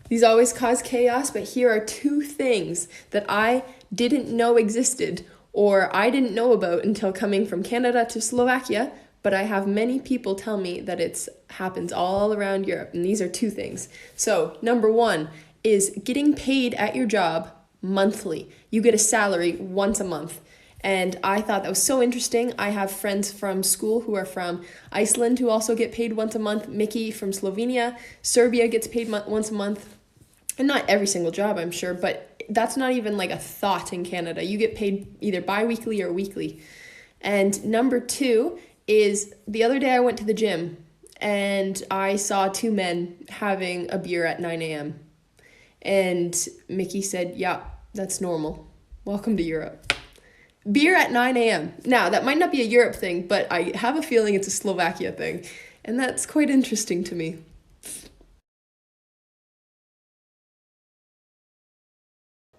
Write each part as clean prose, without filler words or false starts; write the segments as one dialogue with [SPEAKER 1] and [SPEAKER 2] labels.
[SPEAKER 1] These always cause chaos, but here are two things that I didn't know existed or I didn't know about until coming from Canada to Slovakia, but I have many people tell me that it happens all around Europe, and these are two things. So, number one is getting paid at your job monthly. You get a salary once a month. And I thought that was so interesting. I have friends from school who are from Iceland who also get paid once a month. Mickey from Slovenia. Serbia gets paid once a month. And not every single job, I'm sure, but that's not even like a thought in Canada. You get paid either bi-weekly or weekly. And number two is the other day I went to the gym and I saw two men having a beer at 9 a.m. And Mickey said, yeah, that's normal. Welcome to Europe. Beer at 9 a.m. Now, that might not be a Europe thing, but I have a feeling it's a Slovakia thing. And that's quite interesting to me.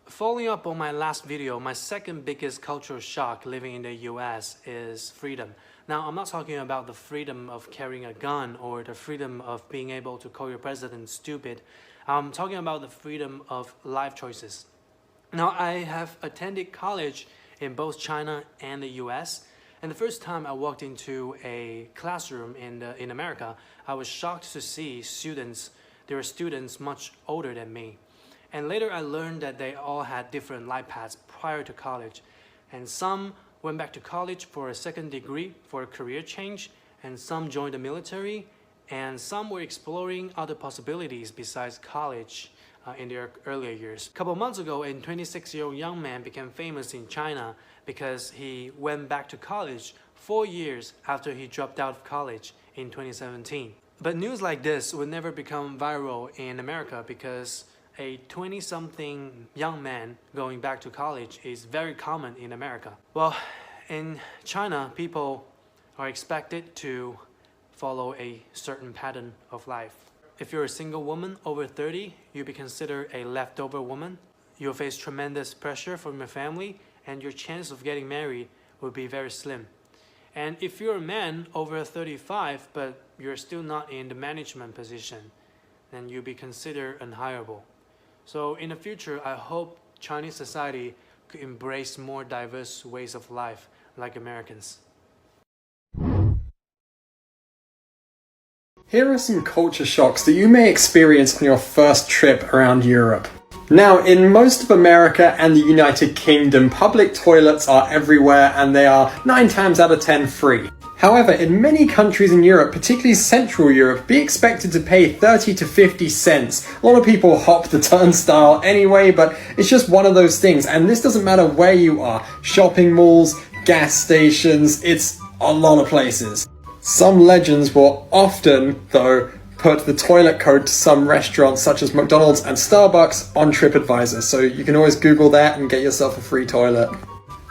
[SPEAKER 2] Following up on my last video, my second biggest cultural shock living in the US is freedom. Now, I'm not talking about the freedom of carrying a gun or the freedom of being able to call your president stupid. I'm talking about the freedom of life choices. Now, I have attended college in both China and the US, and the first time I walked into a classroom in America, I was shocked to see there were students much older than me. And later I learned that they all had different life paths prior to college. And some went back to college for a second degree for a career change, and some joined the military, and some were exploring other possibilities besides college in their earlier years. A couple months ago, a 26-year-old young man became famous in China because he went back to college 4 years after he dropped out of college in 2017. But news like this would never become viral in America because a 20-something young man going back to college is very common in America. Well, in China, people are expected to follow a certain pattern of life. If you're a single woman over 30, you'll be considered a leftover woman. You'll face tremendous pressure from your family, and your chance of getting married will be very slim. And if you're a man over 35, but you're still not in the management position, then you'll be considered unhireable. So in the future, I hope Chinese society could embrace more diverse ways of life like Americans.
[SPEAKER 3] Here are some culture shocks that you may experience on your first trip around Europe. Now, in most of America and the United Kingdom, public toilets are everywhere and they are 9 times out of 10 free. However, in many countries in Europe, particularly Central Europe, be expected to pay 30 to 50 cents. A lot of people hop the turnstile anyway, but it's just one of those things. And this doesn't matter where you are. Shopping malls, gas stations, it's a lot of places. Some legends will often, though, put the toilet code to some restaurants such as McDonald's and Starbucks on TripAdvisor, so you can always Google that and get yourself a free toilet.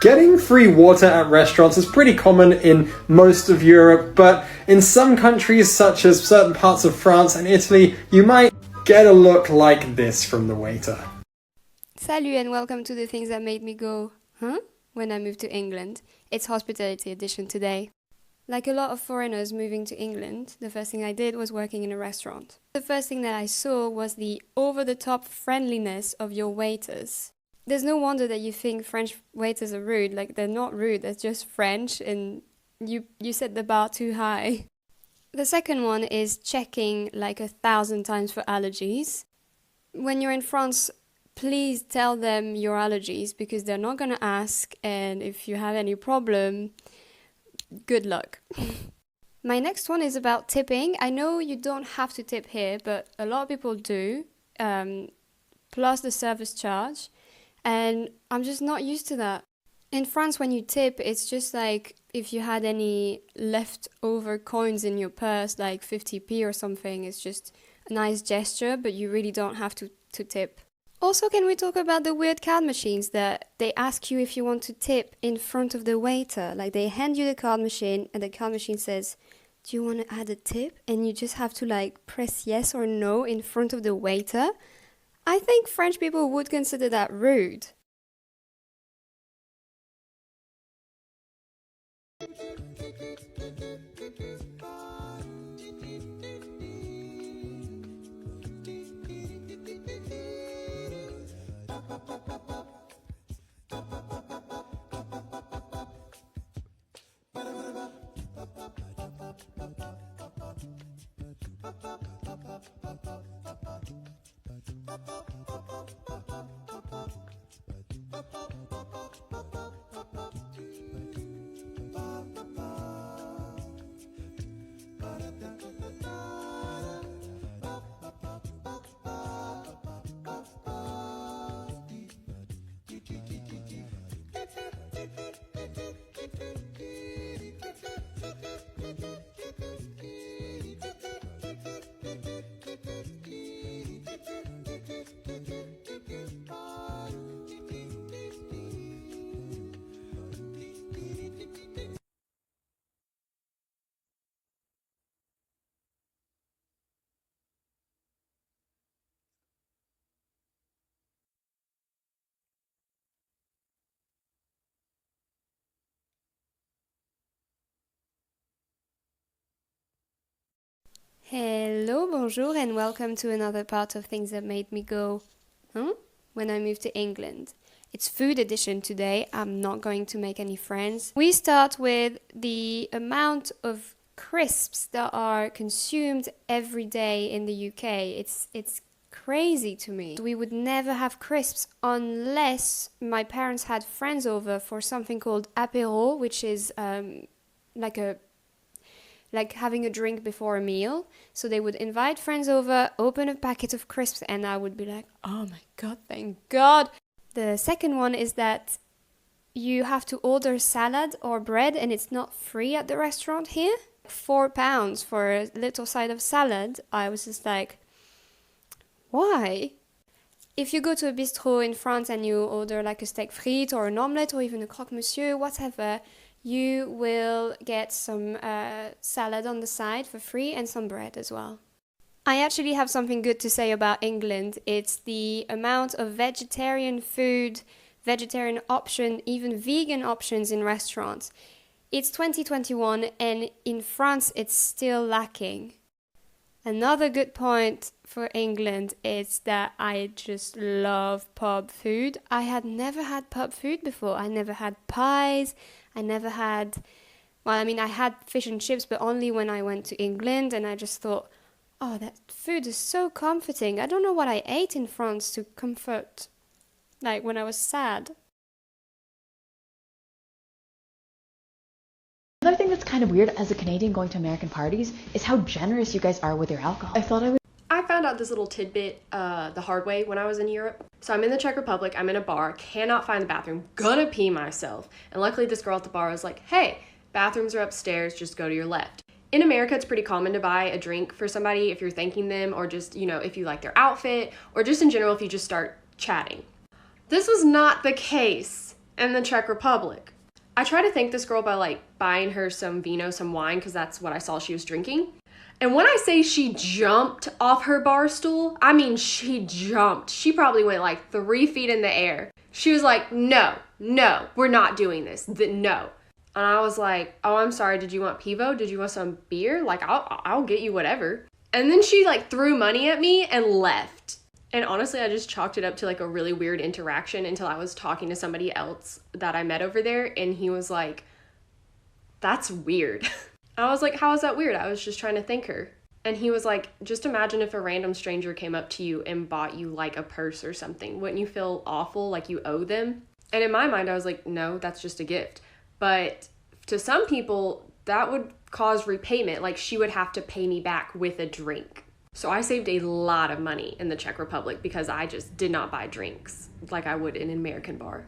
[SPEAKER 3] Getting free water at restaurants is pretty common in most of Europe, but in some countries such as certain parts of France and Italy, you might get a look like this from the waiter.
[SPEAKER 4] Salut and welcome to the things that made me go, huh? When I moved to England. It's hospitality edition today. Like a lot of foreigners moving to England, the first thing I did was working in a restaurant. The first thing that I saw was the over-the-top friendliness of your waiters. There's no wonder that you think French waiters are rude. Like, they're not rude, they're just French, and you set the bar too high. The second one is checking like 1,000 times for allergies. When you're in France, please tell them your allergies because they're not gonna ask, and if you have any problem, good luck. My next one is about tipping. I know you don't have to tip here, but a lot of people do, plus the service charge. And I'm just not used to that. In France, when you tip, it's just like if you had any leftover coins in your purse, like 50p or something, it's just a nice gesture, but you really don't have to tip. Also, can we talk about the weird card machines that they ask you if you want to tip in front of the waiter? Like, they hand you the card machine and the card machine says, do you want to add a tip? And you just have to like press yes or no in front of the waiter. I think French people would consider that rude. Hello, bonjour, and welcome to another part of Things That Made Me Go, when I moved to England. It's food edition today. I'm not going to make any friends. We start with the amount of crisps that are consumed every day in the UK. It's crazy to me. We would never have crisps unless my parents had friends over for something called apéro, which is like having a drink before a meal. So they would invite friends over, open a packet of crisps, and I would be like, oh my god, thank god. The second one is that you have to order salad or bread and it's not free at the restaurant here. £4 for a little side of salad. I was just like, why? If you go to a bistro in France and you order like a steak frite or an omelette or even a croque monsieur, whatever, you will get some salad on the side for free and some bread as well. I actually have something good to say about England. It's the amount of vegetarian food, vegetarian option, even vegan options in restaurants. It's 2021 and in France it's still lacking. Another good point for England is that I just love pub food. I had never had pub food before. I never had pies. I had fish and chips, but only when I went to England, and I just thought, oh, that food is so comforting. I don't know what I ate in France to comfort, like when I was sad.
[SPEAKER 5] Another thing that's kind of weird as a Canadian going to American parties is how generous you guys are with your alcohol.
[SPEAKER 1] I found out this little tidbit the hard way when I was in Europe. So I'm in the Czech Republic, I'm in a bar, cannot find the bathroom, gonna pee myself. And luckily this girl at the bar was like, hey, bathrooms are upstairs, just go to your left. In America, it's pretty common to buy a drink for somebody if you're thanking them, or just, if you like their outfit, or just in general if you just start chatting. This was not the case in the Czech Republic. I tried to thank this girl by buying her some vino, some wine, because that's what I saw she was drinking. And when I say she jumped off her bar stool, I mean she jumped. She probably went 3 feet in the air. She was like, no, we're not doing this. No. And I was like, oh, I'm sorry, did you want pivo? Did you want some beer? I'll get you whatever. And then she threw money at me and left. And honestly, I just chalked it up to a really weird interaction until I was talking to somebody else that I met over there. And he was like, that's weird. I was like, how is that weird? I was just trying to thank her. And he was like, just imagine if a random stranger came up to you and bought you a purse or something. Wouldn't you feel awful, like you owe them? And in my mind, I was like, no, that's just a gift. But to some people, that would cause repayment. She would have to pay me back with a drink. So I saved a lot of money in the Czech Republic because I just did not buy drinks like I would in an American bar.